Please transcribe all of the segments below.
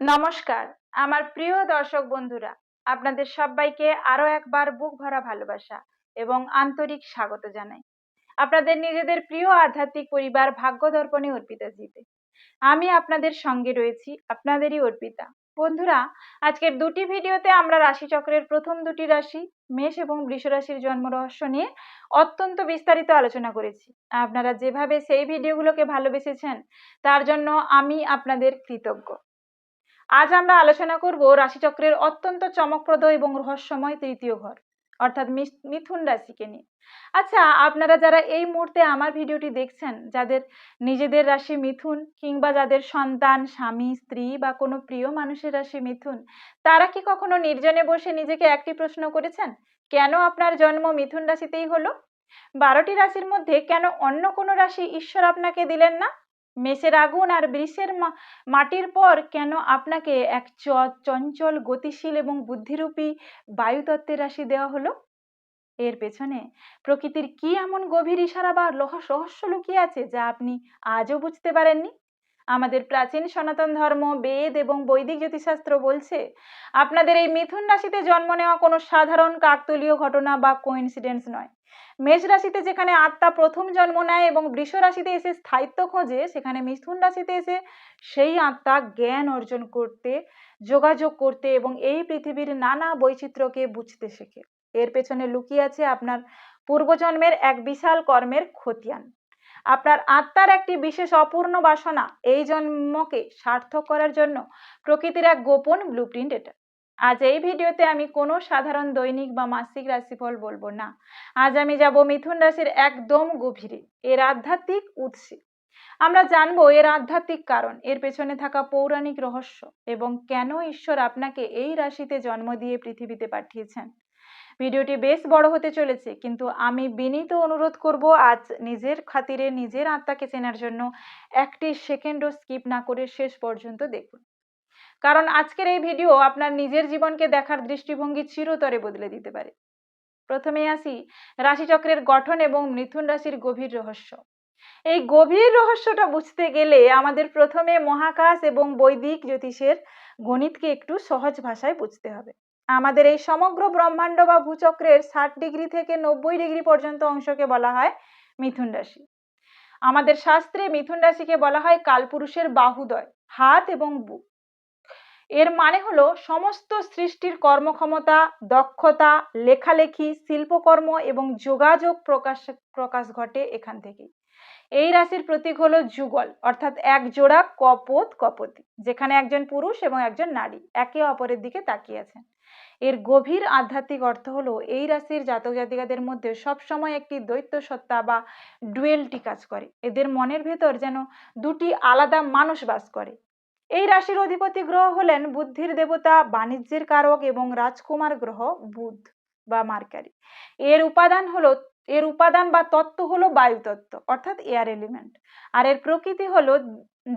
নমস্কার আমার প্রিয় দর্শক বন্ধুরা, আপনাদের সবাইকে আরো একবার বুক ভরা ভালোবাসা এবং আন্তরিক স্বাগত জানাই আপনাদের নিজেদের প্রিয় আধ্যাত্মিক পরিবার ভাগ্য দর্পণে অর্পিতাজিতে। আমি আপনাদের সঙ্গে রয়েছি, আপনাদেরই অর্পিতা। বন্ধুরা, আজকের দুটি ভিডিওতে আমরা রাশিচক্রের প্রথম দুটি রাশি মেষ এবং বৃষ রাশির জন্ম রহস্য নিয়ে অত্যন্ত বিস্তারিত আলোচনা করেছি। আপনারা যেভাবে সেই ভিডিওগুলোকে ভালোবেসেছেন তার জন্য আমি আপনাদের কৃতজ্ঞ। আজ আমরা আলোচনা করব রাশিচক্রের অত্যন্ত চমকপ্রদ এবং রহস্যময় তৃতীয় ঘর অর্থাৎ মিথুন রাশিকে নিয়ে। আচ্ছা, আপনারা যারা এই মুহূর্তে আমার ভিডিওটি দেখছেন, যাদের নিজেদের রাশি মিথুন কিংবা যাদের সন্তান, স্বামী, স্ত্রী বা কোনো প্রিয় মানুষের রাশি মিথুন, তারা কি কখনো নির্জনে বসে নিজেকে একটি প্রশ্ন করেছেন, কেন আপনার জন্ম মিথুন রাশিতেই হলো? 12টি রাশির মধ্যে কেন অন্য কোনো রাশি ঈশ্বর আপনাকে দিলেন না? মেষের আগুন আর বৃষের মাটির পর কেন আপনাকে এক চঞ্চল, গতিশীল এবং বুদ্ধিরূপী বায়ুতত্ত্বের রাশি দেওয়া হলো? এর পেছনে প্রকৃতির কি এমন গভীর ইশারা বা রহস্য লুকিয়ে আছে যা আপনি আজও বুঝতে পারেননি? আমাদের প্রাচীন সনাতন ধর্ম, বেদ এবং বৈদিক জ্যোতিষশাস্ত্র বলছে আপনাদের এই মিথুন রাশিতে জন্ম নেওয়া কোনো সাধারণ কাকতালীয় ঘটনা বা কোইন্সিডেন্স নয়। মেষ রাশিতে যেখানে আত্মা প্রথম জন্ম নেয় এবং বৃষ রাশিতে এসে স্থায়িত্ব খোঁজে, সেখানে মিথুন রাশিতে এসে সেই আত্মা জ্ঞান অর্জন করতে, যোগাযোগ করতে এবং এই পৃথিবীর নানা বৈচিত্র্যকে বুঝতে শেখে। এর পেছনে লুকিয়ে আছে আপনার পূর্বজন্মের এক বিশাল কর্মের খতিয়ান, আপনার আত্মার একটি বিশেষ অপূর্ণ বাসনা। এই জন্মকে সার্থক করার জন্য প্রকৃতির এক গোপন ব্লুপ্রিন্ট এটা। আজ এই ভিডিওতে আমি কোনো সাধারণ দৈনিক বা মাসিক রাশিফল বলবো না। আজ আমি যাব মিথুন রাশির একদম গভীরে, এর আধ্যাত্মিক উৎসে। আমরা জানবো এর আধ্যাত্মিক কারণ, এর পেছনে থাকা পৌরাণিক রহস্য এবং কেন ঈশ্বর আপনাকে এই রাশিতে জন্ম দিয়ে পৃথিবীতে পাঠিয়েছেন। ভিডিওটি বেশ বড় হতে চলেছে, কিন্তু আমি বিনীত অনুরোধ করব আজ নিজের খাতিরে, নিজের আত্মাকে চেনার জন্য একটি সেকেন্ডও স্কিপ না করে শেষ পর্যন্ত দেখুন। কারণ আজকের এই ভিডিও আপনার নিজের জীবনকে দেখার দৃষ্টিভঙ্গি চিরতরে বদলে দিতে পারে। প্রথমেই আসি রাশিচক্রের গঠন এবং মিথুন রাশির গভীর রহস্য। এই গভীর রহস্যটা বুঝতে গেলে আমাদের প্রথমে মহাকাশ এবং বৈদিক জ্যোতিষের গণিতকে একটু সহজ ভাষায় বুঝতে হবে। আমাদের এই সমগ্র ব্রহ্মাণ্ড বা ভূচক্রের 60 ডিগ্রি থেকে 90 ডিগ্রি পর্যন্ত অংশকে বলা হয় মিথুন রাশি। আমাদের শাস্ত্রে মিথুন রাশিকে বলা হয় কালপুরুষের বাহুদয়, হাত এবং বুক। এর মানে হলো সমস্ত সৃষ্টির কর্মক্ষমতা, দক্ষতা, লেখালেখি, শিল্পকর্ম এবং যোগাযোগ প্রকাশ ঘটে এখান থেকেই। এই রাশির প্রতীক হলো যুগল, অর্থাৎ এক জোড়া কপোত, যেখানে একজন পুরুষ এবং একজন নারী একে অপরের দিকে তাকিয়ে আছেন। এর গভীর আধ্যাত্মিক অর্থ হলো এই রাশির জাতক জাতিকাদের মধ্যে সবসময় একটি দ্বৈত সত্তা বা ডুয়েলটি কাজ করে। এদের মনের ভেতর যেন দুটি আলাদা মানুষ বাস করে। এই রাশির অধিপতি গ্রহ হলেন বুদ্ধির দেবতা, বাণিজ্যের কারক এবং রাজকুমার গ্রহ বুধ বা মার্কারি। এর উপাদান বা তত্ত্ব হলো বায়ুতত্ত্ব, অর্থাৎ এয়ার এলিমেন্ট। আর এর প্রকৃতি হলো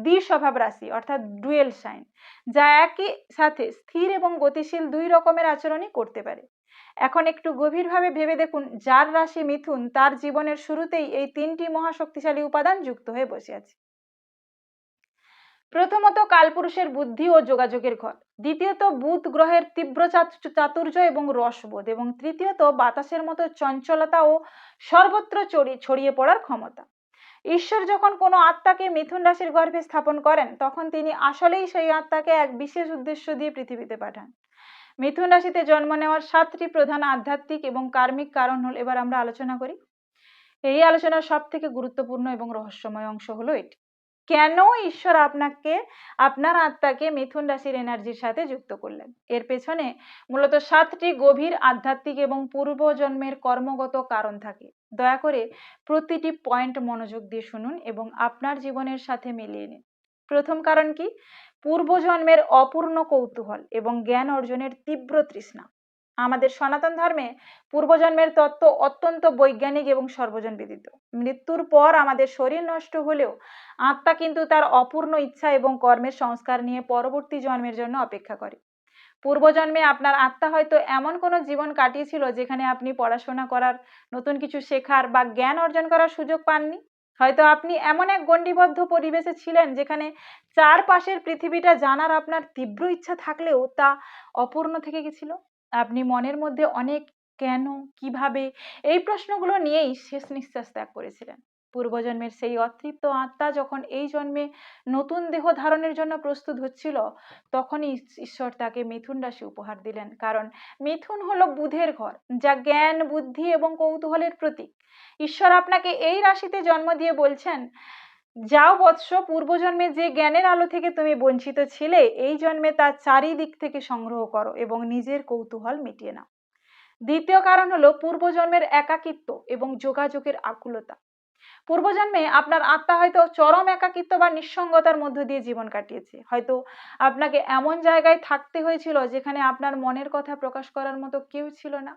দ্বিস্বভাব রাশি, অর্থাৎ ডুয়েল সাইন, যা একই সাথে স্থির এবং গতিশীল দুই রকমের আচরণই করতে পারে। এখন একটু গভীরভাবে ভেবে দেখুন, যার রাশি মিথুন তার জীবনের শুরুতেই এই তিনটি মহাশক্তিশালী উপাদান যুক্ত হয়ে বসে আছে। প্রথমত কালপুরুষের বুদ্ধি ও যোগাযোগের ঘর, দ্বিতীয়ত বুধ গ্রহের তীব্র চাতুর্য এবং রসবোধ, এবং তৃতীয়ত বাতাসের মতো চঞ্চলতা ও সর্বত্র ছড়িয়ে পড়ার ক্ষমতা। ঈশ্বর যখন কোনো আত্মাকে মিথুন রাশির গর্ভে স্থাপন করেন, তখন তিনি আসলেই সেই আত্মাকে এক বিশেষ উদ্দেশ্য দিয়ে পৃথিবীতে পাঠান। মিথুন রাশিতে জন্ম নেওয়ার 7টি প্রধান আধ্যাত্মিক এবং কার্মিক কারণ হল এবার আমরা আলোচনা করি। এই আলোচনার সব থেকে গুরুত্বপূর্ণ এবং রহস্যময় অংশ হলো এটি, কেন ঈশ্বর আপনার আত্মাকে মিথুন রাশির এনার্জির সাথে যুক্ত করলেন। এর পেছনে মূলত 7টি গভীর আধ্যাত্মিক এবং পূর্বজন্মের কর্মগত কারণ থাকে। দয়া করে প্রতিটি পয়েন্ট মনোযোগ দিয়ে শুনুন এবং আপনার জীবনের সাথে মিলিয়ে নিন। প্রথম কারণ কি? পূর্বজন্মের অপূর্ণ কৌতূহল এবং জ্ঞান অর্জনের তীব্র তৃষ্ণা। আমাদের সনাতন ধর্মে পূর্বজন্মের তত্ত্ব অত্যন্ত বৈজ্ঞানিক এবং সর্বজন বিদিত। মৃত্যুর পর আমাদের শরীর নষ্ট হলেও আত্মা কিন্তু তার অপূর্ণ ইচ্ছা এবং কর্মের সংস্কার নিয়ে পরবর্তী জন্মের জন্য অপেক্ষা করে। পূর্বজন্মে আপনার আত্মা হয়তো এমন কোনো জীবন কাটিয়েছিল যেখানে আপনি পড়াশোনা করার, নতুন কিছু শেখার বা জ্ঞান অর্জন করার সুযোগ পাননি। হয়তো আপনি এমন এক গণ্ডিবদ্ধ পরিবেশে ছিলেন যেখানে চারপাশের পৃথিবীটা জানার আপনার তীব্র ইচ্ছা থাকলেও তা অপূর্ণ থেকে গেছিল। আপনি মনের মধ্যে অনেক কেন, কিভাবে এই প্রশ্নগুলো নিয়েই শেষ নিঃশ্বাস ত্যাগ করেছিলেন। পূর্বজন্মের সেই অতৃপ্ত আত্মা যখন এই জন্মে নতুন দেহ ধারণের জন্য প্রস্তুত হচ্ছিল, তখনই ঈশ্বর তাকে মিথুন রাশি উপহার দিলেন। কারণ মিথুন হলো বুধের ঘর, যা জ্ঞান, বুদ্ধি এবং কৌতূহলের প্রতীক। ঈশ্বর আপনাকে এই রাশিতে জন্ম দিয়ে বলছেন, যাও বৎস, পূর্বজন্মে যে জ্ঞানের আলো থেকে তুমি বঞ্চিত ছিলে, এই জন্মে তা চারিদিক থেকে সংগ্রহ করো এবং নিজের কৌতূহল মিটিয়ে নাও। দ্বিতীয় কারণ হলো পূর্বজন্মের একাকিত্ব এবং যোগাযোগের আকুলতা। পূর্বজন্মে আপনার আত্মা হয়তো চরম একাকিত্ব বা নিঃসঙ্গতার মধ্য দিয়ে জীবন কাটিয়েছে। হয়তো আপনাকে এমন জায়গায় থাকতে হয়েছিল যেখানে আপনার মনের কথা প্রকাশ করার মতো কেউ ছিল না,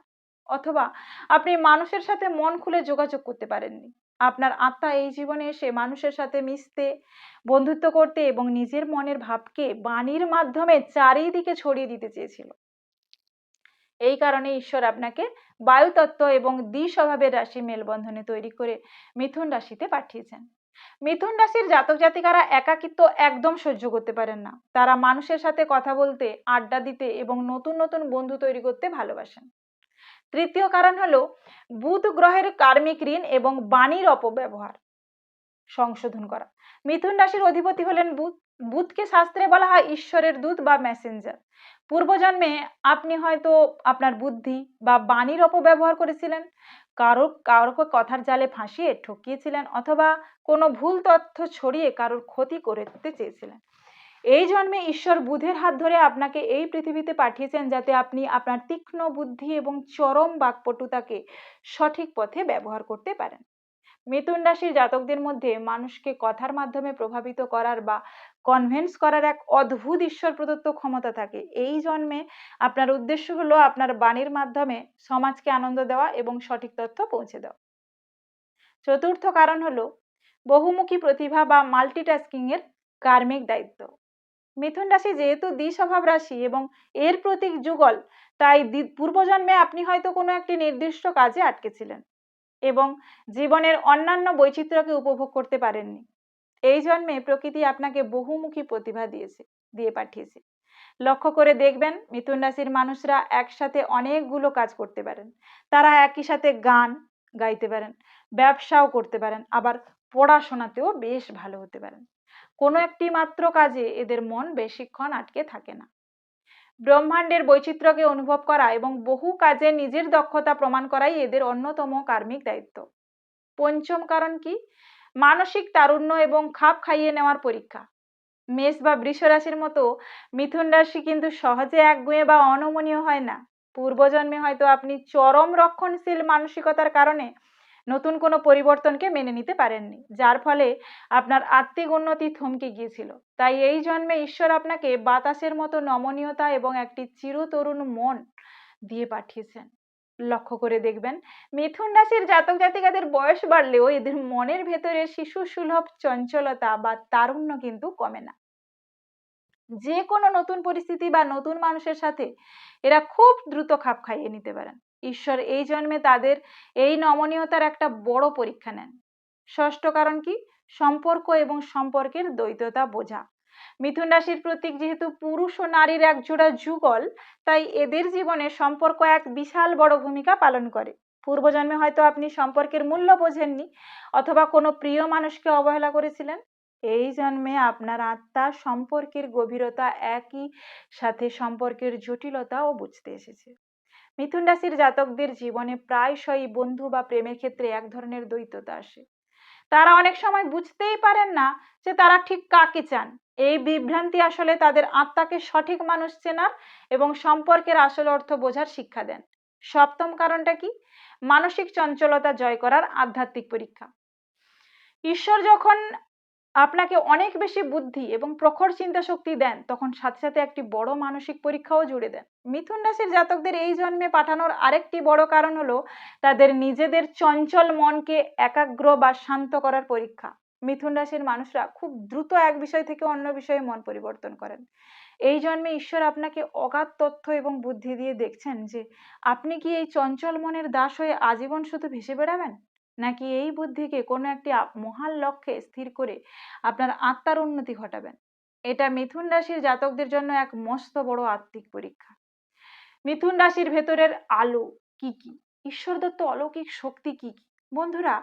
অথবা আপনি মানুষের সাথে মন খুলে যোগাযোগ করতে পারেননি। আপনার আত্মা এই জীবনে এসে মানুষের সাথে মিশতে, বন্ধুত্ব করতে এবং নিজের মনের ভাবকে বাণীর মাধ্যমে চারিদিকে ছড়িয়ে দিতে চেয়েছিল। এই কারণে ঈশ্বর আপনাকে বায়ুতত্ত্ব এবং দ্বিস্বভাবের রাশি মেলবন্ধনে তৈরি করে মিথুন রাশিতে পাঠিয়েছেন। মিথুন রাশির জাতক জাতিকারা একাকিত্ব একদম সহ্য করতে পারেন না। তারা মানুষের সাথে কথা বলতে, আড্ডা দিতে এবং নতুন নতুন বন্ধু তৈরি করতে ভালোবাসেন। তৃতীয় কারণ হলো বুধ গ্রহের কার্মিক ঋণ এবং বাণীর অপব্যবহার সংশোধন করা। মিথুন রাশির অধিপতি হলেন বুধ। বুধকে শাস্ত্রে বলা হয় ঈশ্বরের দূত বা মেসেঞ্জার। পূর্বজন্মে আপনি হয়তো আপনার বুদ্ধি বা বাণীর অপব্যবহার করেছিলেন, কারোকে কথার জালে ফাঁসিয়ে ঠকিয়েছিলেন, অথবা কোনো ভুল তথ্য ছড়িয়ে কারোর ক্ষতি করতে চেয়েছিলেন। এই জন্মে ঈশ্বর বুধের হাত ধরে আপনাকে এই পৃথিবীতে পাঠিয়েছেন যাতে আপনি আপনার তীক্ষ্ণ বুদ্ধি এবং চরম বাকপটুতাকে সঠিক পথে ব্যবহার করতে পারেন। মিথুন রাশির জাতকদের মধ্যে মানুষকে কথার মাধ্যমে প্রভাবিত করার বা কনভিন্স করার এক অদ্ভুত ঈশ্বর প্রদত্ত ক্ষমতা থাকে। এই জন্মে আপনার উদ্দেশ্য হলো আপনার বাণীর মাধ্যমে সমাজকে আনন্দ দেওয়া এবং সঠিক তথ্য পৌঁছে দেওয়া। চতুর্থ কারণ হলো বহুমুখী প্রতিভা বা মাল্টিটাস্কিং এর কার্মিক দায়িত্ব। মিথুন রাশি যেহেতু দ্বিস্বভাব রাশি এবং এর প্রতীক যুগল, তাই পূর্বজন্মে আপনি হয়তো কোনো একটি নির্দিষ্ট কাজে আটকেছিলেন এবং জীবনের অন্যান্য বৈচিত্র্যকে উপভোগ করতে পারেননি। এই জন্মে প্রকৃতি আপনাকে বহুমুখী প্রতিভা দিয়ে পাঠিয়েছে। লক্ষ্য করে দেখবেন, মিথুন রাশির মানুষরা একসাথে অনেকগুলো কাজ করতে পারেন। তারা একই সাথে গান গাইতে পারেন, ব্যবসাও করতে পারেন, আবার পড়াশোনাতেও বেশ ভালো হতে পারেন। কোনো একটি মাত্র কাজে এদের মন বেশিক্ষণ আটকে থাকে না। ব্রহ্মাণ্ডের বৈচিত্র্যকে অনুভব করা এবং বহু কাজে নিজের দক্ষতা প্রমাণ করাই এদের অন্যতম কার্মিক দায়িত্ব। পঞ্চম কারণ কি? মানসিক তারুণ্য এবং খাপ খাইয়ে নেওয়ার পরীক্ষা। মেষ বা বৃষ রাশির মতো মিথুন রাশি কিন্তু সহজে একগুঁয়ে বা অনমনীয় হয় না। পূর্বজন্মে হয়তো আপনি চরম রক্ষণশীল মানসিকতার কারণে নতুন কোনো পরিবর্তনকে মেনে নিতে পারেননি, যার ফলে আপনার আত্মিক উন্নতি থমকে গিয়েছিল। তাই এই জন্মে ঈশ্বর আপনাকে বাতাসের মতো নমনীয়তা এবং একটি চিরতরুণ মন দিয়ে পাঠিয়েছেন। লক্ষ্য করে দেখবেন, মিথুন রাশির জাতক জাতিকাদের বয়স বাড়লেও এদের মনের ভেতরে শিশু সুলভ চঞ্চলতা বা তারুণ্য কিন্তু কমে না। যে কোনো নতুন পরিস্থিতি বা নতুন মানুষের সাথে এরা খুব দ্রুত খাপ খাইয়ে নিতে পারেন। ঈশ্বর এই জন্মে তাদের এই নমনীয়তার একটা বড় পরীক্ষা নেন। ষষ্ঠ কারণ কি? সম্পর্ক এবং সম্পর্কের দ্বৈততা বোঝা। মিথুন রাশির প্রতীক যেহেতু পুরুষ ও নারীর এক জোড়া যুগল, তাই এদের জীবনে সম্পর্ক এক বিশাল বড় ভূমিকা পালন করে। পূর্বজন্মে হয়তো আপনি সম্পর্কের মূল্য বোঝেননি, অথবা কোনো প্রিয় মানুষকে অবহেলা করেছিলেন। এই জন্মে আপনার আত্মা সম্পর্কের গভীরতা, একই সাথে সম্পর্কের জটিলতাও বুঝতে এসেছে। মিথুন রাশির জাতকদের জীবনে প্রায়শই বন্ধু বা প্রেমের ক্ষেত্রে এক ধরনের দ্বৈততা আসে। তারা অনেক সময় বুঝতেই পারেন না যে তারা ঠিক কাকে চান। এই বিভ্রান্তি আসলে তাদের আত্মাকে সঠিক মানুষ চেনার এবং সম্পর্কের আসল অর্থ বোঝার শিক্ষা দেন। সপ্তম কারণটা কি? মানসিক চঞ্চলতা জয় করার আধ্যাত্মিক পরীক্ষা। ঈশ্বর যখন আপনাকে অনেক বেশি বুদ্ধি এবং প্রখর চিন্তা শক্তি দেন, তখন সাথে সাথে একটি বড় মানসিক পরীক্ষাও জুড়ে দেন। মিথুন রাশির জাতকদের এই জন্মে পাঠানোর আরেকটি বড় কারণ হলো তাদের নিজেদের চঞ্চল মনকে একাগ্র বা শান্ত করার পরীক্ষা। মিথুন রাশির মানুষরা খুব দ্রুত এক বিষয় থেকে অন্য বিষয়ে মন পরিবর্তন করেন। এই জন্মে ঈশ্বর আপনাকে অগাধ তথ্য এবং বুদ্ধি দিয়ে দেখছেন যে আপনি কি এই চঞ্চল মনের দাস হয়ে আজীবন শুধু ভেসে বেড়াবেন, নাকি এই বুদ্ধিকে কোনো একটি মহান লক্ষ্যে স্থির করে আপনার আত্মার উন্নতি ঘটাবেন? এটা মিথুন রাশির জাতকদের জন্য এক মস্ত বড় আত্মিক পরীক্ষা। মিথুন রাশির ভেতরের আলো কি কি, ঈশ্বর দত্ত অলৌকিক শক্তি কি কি? বন্ধুরা,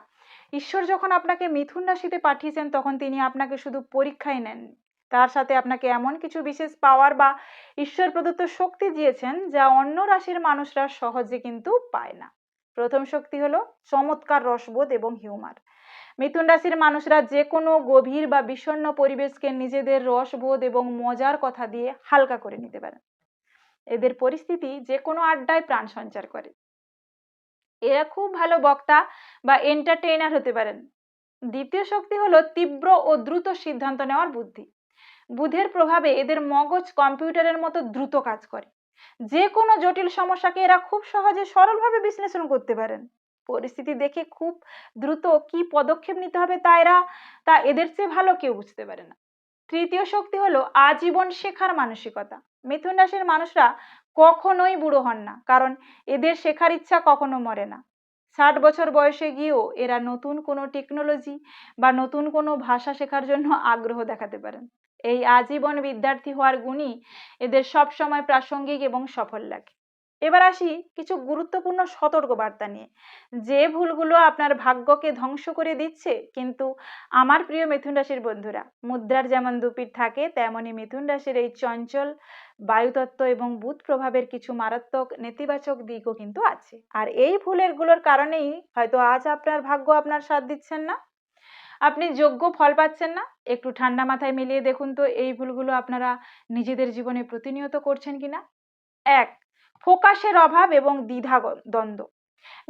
ঈশ্বর যখন আপনাকে মিথুন রাশিতে পাঠিয়েছেন তখন তিনি আপনাকে শুধু পরীক্ষায় নেননি, তার সাথে আপনাকে এমন কিছু বিশেষ পাওয়ার বা ঈশ্বর প্রদত্ত শক্তি দিয়েছেন যা অন্য রাশির মানুষরা সহজে কিন্তু পায় না। প্রথম শক্তি হলো চমৎকার রসবোধ এবং হিউমার। মিথুন রাশির মানুষরা যে কোনো গভীর বা বিষণ্ণ পরিবেশকে নিজেদের রসবোধ এবং মজার কথা দিয়ে হালকা করে নিতে পারেন। এদের পরিস্থিতি যে কোনো আড্ডায় প্রাণ সঞ্চার করে। এরা খুব ভালো বক্তা বা এন্টারটেইনার হতে পারেন। দ্বিতীয় শক্তি হলো তীব্র ও দ্রুত সিদ্ধান্ত নেওয়ার বুদ্ধি। বুধের প্রভাবে এদের মগজ কম্পিউটারের মতো দ্রুত কাজ করে। যে কোনো জটিল সমস্যাকে এরা খুব সহজে সরলভাবে বিশ্লেষণ করতে পারেন। পরিস্থিতি দেখে খুব দ্রুত কি পদক্ষেপ নিতে হবে তা এদের চেয়ে ভালো কেউ বুঝতে পারে না। তৃতীয় শক্তি হলো আজীবন শেখার মানসিকতা। মিথুন রাশির মানুষরা কখনোই বুড়ো হন না, কারণ এদের শেখার ইচ্ছা কখনো মরে না। 60 বছর বয়সে গিয়েও এরা নতুন কোনো টেকনোলজি বা নতুন কোনো ভাষা শেখার জন্য আগ্রহ দেখাতে পারেন। এই আজীবন বিদ্যার্থী হওয়ার গুণই এদের সব সময় প্রাসঙ্গিক এবং সফল লাগে। এবার আসি কিছু গুরুত্বপূর্ণ সতর্কবার্তা নিয়ে, যে ভুলগুলো আপনার ভাগ্যকে ধ্বংস করে দিচ্ছে। কিন্তু আমার প্রিয় মিথুন রাশির বন্ধুরা, মুদ্রার যেমন দুপিঠ থাকে তেমনই মিথুন রাশির এই চঞ্চল বায়ুতত্ত্ব এবং বুধ প্রভাবের কিছু মারাত্মক নেতিবাচক দিকও কিন্তু আছে। আর এই ভুলেরগুলোর কারণেই হয়তো আজ আপনার ভাগ্য আপনার সাথ দিচ্ছেন না, আপনি যোগ্য ফল পাচ্ছেন না। একটু ঠান্ডা মাথায় মিলিয়ে দেখুন তো এই ভুলগুলো আপনারা নিজেদের জীবনে প্রতিনিয়ত করছেন কিনা। 1. ফোকাসের অভাব এবং দ্বিধা দ্বন্দ্ব।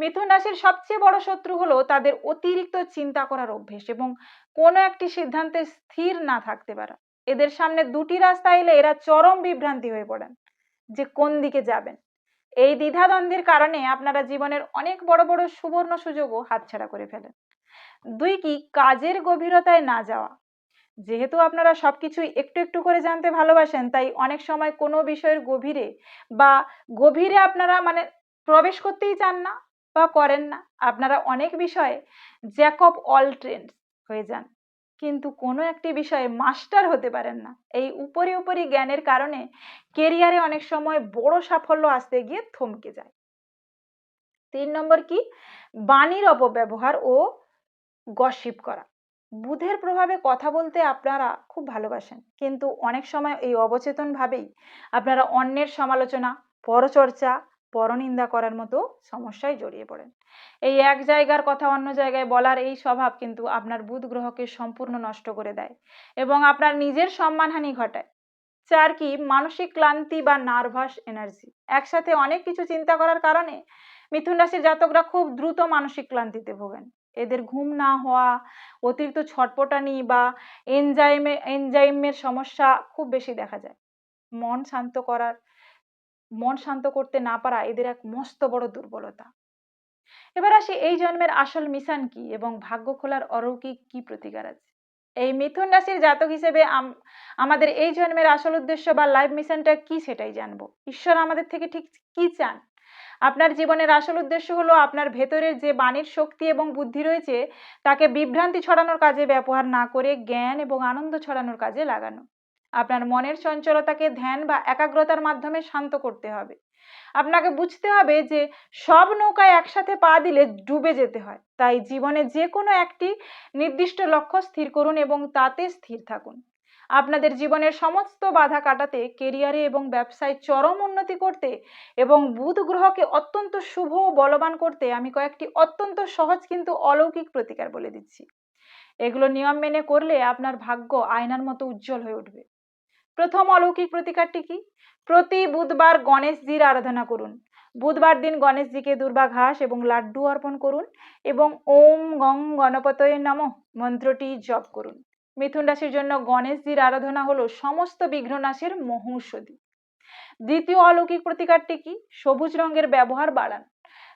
মিথুন রাশির সবচেয়ে বড় শত্রু হলো তাদের অতিরিক্ত চিন্তা করার অভ্যেস এবং কোনো একটি সিদ্ধান্তে স্থির না থাকতে পারা। এদের সামনে দুটি রাস্তা এলে এরা চরম বিভ্রান্তি হয়ে পড়েন যে কোন দিকে যাবেন। এই দ্বিধাদ্বন্দ্বের কারণে আপনারা জীবনের অনেক বড় বড় সুবর্ণ সুযোগও হাতছাড়া করে ফেলেন। 2. কি কাজের গভীরতায় না যাওয়া। যেহেতু আপনারা সবকিছুই একটু একটু করে জানতে ভালোবাসেন, তাই অনেক সময় কোনো বিষয়ের গভীরে আপনারা প্রবেশ করতেই চান না বা করেন না। আপনারা অনেক বিষয়ে জ্যাক অফ অল ট্রেন্ডস হয়ে যান, কিন্তু কোনো একটি বিষয়ে মাস্টার হতে পারেন না। এই উপরি উপরি জ্ঞানের কারণে কেরিয়ারে অনেক সময় বড় সাফল্য আসতে গিয়ে থমকে যায়। 3 নম্বর কি বাণীর অপব্যবহার ও গসিপ করা। বুধের প্রভাবে কথা বলতে আপনারা খুব ভালোবাসেন, কিন্তু অনেক সময় এই অবচেতন ভাবেই আপনারা অন্যের সমালোচনা, পরচর্চা, পরনিন্দা করার মতো সমস্যায় জড়িয়ে পড়েন। এই এক জায়গার কথা অন্য জায়গায় বলার এই স্বভাব কিন্তু আপনার বুধ গ্রহকে সম্পূর্ণ নষ্ট করে দেয় এবং আপনার নিজের সম্মানহানি ঘটায়। 4 কি মানসিক ক্লান্তি বা নার্ভাস এনার্জি। একসাথে অনেক কিছু চিন্তা করার কারণে মিথুন রাশির জাতকরা খুব দ্রুত মানসিক ক্লান্তিতে ভোগেন। এদের ঘুম না হওয়া, অতিরিক্ত ছটপটানি বা এনজাইমের সমস্যা খুব বেশি দেখা যায়। মন শান্ত করতে না পারা এদের এক মস্ত বড় দুর্বলতা। এবার আসি এই জন্মের আসল মিশন কি এবং ভাগ্য খোলার অলৌকিক কি প্রতিকার আছে। এই মিথুন রাশির জাতক হিসেবে আমাদের এই জন্মের আসল উদ্দেশ্য বা লাইফ মিশনটা কি সেটাই জানবো। ঈশ্বর আমাদের থেকে ঠিক কি চান। আপনার জীবনের আসল উদ্দেশ্য হলো আপনার ভেতরের যে বাণীর শক্তি এবং বুদ্ধি রয়েছে তাকে বিভ্রান্তি ছড়ানোর কাজে ব্যবহার না করে জ্ঞান এবং আনন্দ ছড়ানোর কাজে লাগানো। আপনার মনের চঞ্চলতাকে ধ্যান বা একাগ্রতার মাধ্যমে শান্ত করতে হবে। আপনাকে বুঝতে হবে যে সব নৌকায় একসাথে পা দিলে ডুবে যেতে হয়। তাই জীবনে যে কোনো একটি নির্দিষ্ট লক্ষ্য স্থির করুন এবং তাতে স্থির থাকুন। আপনাদের জীবনের সমস্ত বাধা কাটাতে, কেরিয়ারে এবং ব্যবসায় চরম উন্নতি করতে এবং বুধ গ্রহকে অত্যন্ত শুভ ও বলবান করতে আমি কয়েকটি অত্যন্ত সহজ কিন্তু অলৌকিক প্রতিকার বলে দিচ্ছি। এগুলো নিয়ম মেনে করলে আপনার ভাগ্য আয়নার মতো উজ্জ্বল হয়ে উঠবে। প্রথম অলৌকিক প্রতিকারটি কি? প্রতি বুধবার গণেশজির আরাধনা করুন। বুধবার দিন গণেশজিকে দুর্বা ঘাস এবং লাড্ডু অর্পণ করুন এবং ওম গং গণপতয়ে নমঃ মন্ত্রটি জপ করুন। মিথুন রাশির জন্য গণেশজির আরাধনা হলো সমস্ত বিঘ্ননাশের মহৌষধি। দ্বিতীয় অলৌকিক প্রতিকারটি কি? সবুজ রঙের ব্যবহার বাড়ান।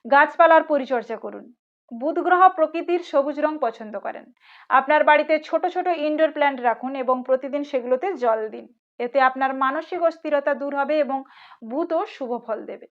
গাছপালার পরিচর্যা করুন। বুধ গ্রহ প্রকৃতির সবুজ রং পছন্দ করেন। আপনার বাড়িতে ছোট ছোট ইনডোর প্ল্যান্ট রাখুন এবং প্রতিদিন সেগুলোতে জল দিন। এতে আপনার মানসিক অস্থিরতা দূর হবে এবং বুধও শুভ ফল দেবে।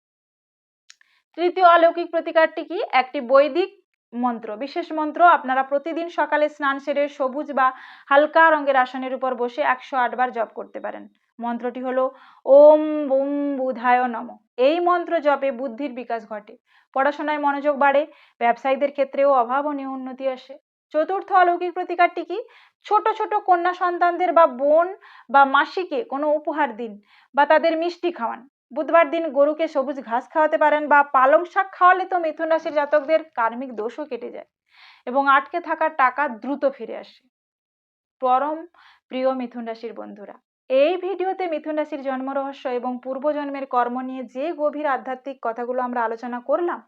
তৃতীয় অলৌকিক প্রতিকারটি কি? একটি বৈদিক মন্ত্র, বিশেষ মন্ত্র। আপনারা প্রতিদিন সকালে স্নান সেরে সবুজ বা হালকা রঙের আসনের উপর বসে 108 বার জপ করতে পারেন। মন্ত্রটি হলো ওম বুম বুধায় নমঃ। এই মন্ত্র জপে বুদ্ধির বিকাশ ঘটে, পড়াশোনায় মনোযোগ বাড়ে, ব্যবসায়ীদের ক্ষেত্রেও অভাবনীয় উন্নতি আসে। চতুর্থ অলৌকিক প্রতিকারটি কি? ছোট ছোট কন্যা সন্তানদের বা বোন বা মাসিকে কোনো উপহার দিন বা তাদের মিষ্টি খাওয়ান। বুধবার দিন গরুকে সবুজ ঘাস খাওয়াতে পারেন বা পালং শাক খাওয়ালে তো মিথুন রাশির জাতকদের কার্মিক দোষও কেটে যায় এবং আটকে থাকা টাকা দ্রুত ফিরে আসে। পরম প্রিয় মিথুন রাশির বন্ধুরা, এই ভিডিওতে মিথুন রাশির জন্ম রহস্য এবং পূর্বজন্মের কর্ম নিয়ে যে গভীর আধ্যাত্মিক কথাগুলো আমরা আলোচনা করলাম,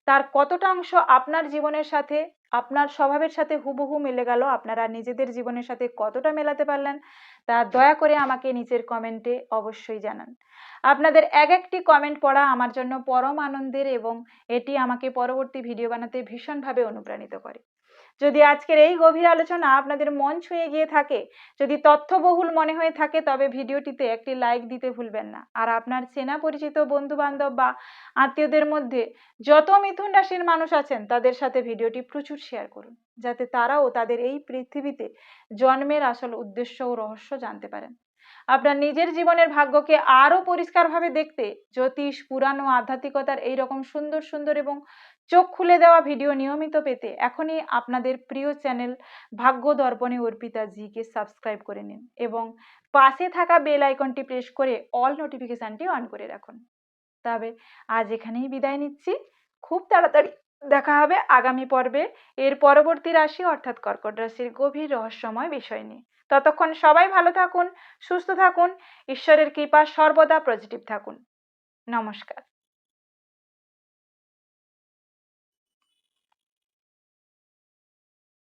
তার কতটা অংশ আপনার জীবনের সাথে, আপনার স্বভাবের সাথে হুবহু মিলে গেল, আপনারা নিজেদের জীবনের সাথে কতটা মেলাতে পারলেন, তা দয়া করে আমাকে নিচের কমেন্টে অবশ্যই জানান। আপনাদের এক একটি কমেন্ট পড়া আমার জন্য পরম আনন্দের এবং এটি আমাকে পরবর্তী ভিডিও বানাতে ভীষণভাবে অনুপ্রাণিত করে। যদি আজকের এই গভীর আলোচনা আপনাদের মন ছুঁয়ে গিয়ে থাকে, যদি তথ্যবহুল মনে হয়ে থাকে, তবে ভিডিওটিতে একটি লাইক দিতে ভুলবেন না। আর আপনার চেনা পরিচিত বন্ধু বান্ধব বা আত্মীয়দের মধ্যে যত মিথুন রাশির মানুষ আছেন তাদের সাথে ভিডিওটি প্রচুর শেয়ার করুন, যাতে তারাও তাদের এই পৃথিবীতে জন্মের আসল উদ্দেশ্য ও রহস্য জানতে পারেন। আপনার নিজের জীবনের ভাগ্যকে আরো পরিষ্কারভাবে দেখতে জ্যোতিষ, পুরাণ ও আধ্যাত্মিকতার এইরকম সুন্দর সুন্দর এবং চোখ খুলে দেওয়া ভিডিও নিয়মিত পেতে এখনই আপনাদের প্রিয় চ্যানেল ভাগ্য দর্পণে অর্পিতা জিকে সাবস্ক্রাইব করে নিন এবং পাশে থাকা বেল আইকনটি প্রেস করে অল নোটিফিকেশনটি অন করে রাখুন। তবে আজ এখানেই বিদায় নিচ্ছি। খুব তাড়াতাড়ি দেখা হবে আগামী পর্বে এর পরবর্তী রাশি অর্থাৎ কর্কট রাশির গভীর রহস্যময় বিষয় নিয়ে। ততক্ষণ সবাই ভালো থাকুন, সুস্থ থাকুন, ঈশ্বরের কৃপা সর্বদা পজিটিভ থাকুন। নমস্কার।